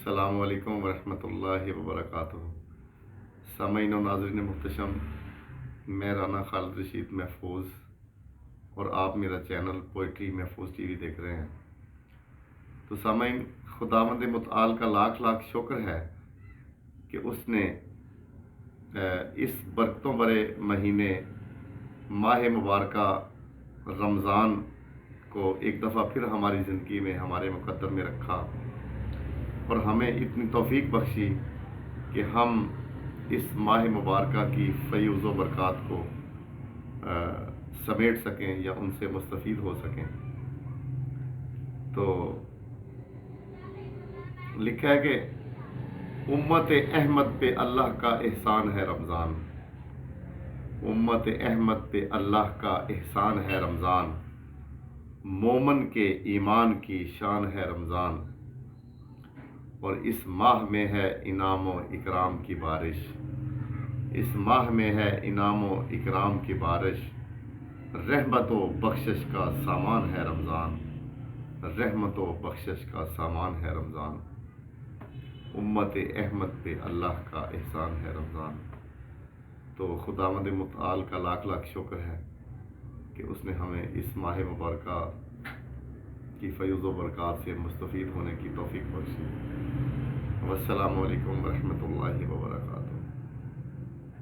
السلام علیکم ورحمۃ اللہ وبرکاتہ۔ سامعین و ناظرین محتشم، میں رانا خالد رشید محفوظ اور آپ میرا چینل پوئٹری محفوظ ٹی وی دیکھ رہے ہیں۔ تو سامعین، خداوند متعال کا لاکھ لاکھ شکر ہے کہ اس نے اس برکتوں بھرے مہینے ماہ مبارکہ رمضان کو ایک دفعہ پھر ہماری زندگی میں، ہمارے مقدر میں رکھا اور ہمیں اتنی توفیق بخشی کہ ہم اس ماہ مبارکہ کی فیض و برکات کو سمیٹ سکیں یا ان سے مستفید ہو سکیں۔ تو لکھا ہے کہ امت احمد پہ اللہ کا احسان ہے رمضان، امت احمد پہ اللہ کا احسان ہے رمضان، مومن کے ایمان کی شان ہے رمضان، اور اس ماہ میں ہے انعام و اکرام کی بارش، اس ماہ میں ہے انعام و اکرام کی بارش، رحمت و بخشش کا سامان ہے رمضان، رحمت و بخشش کا سامان ہے رمضان، امت احمد پہ اللہ کا احسان ہے رمضان۔ تو خداوند متعال کا لاکھ لاکھ شکر ہے کہ اس نے ہمیں اس ماہ مبارکہ کی فیض و برکات سے مستفید ہونے کی توفیق بخشی۔ والسلام علیکم ورحمۃ اللہ وبرکاتہ۔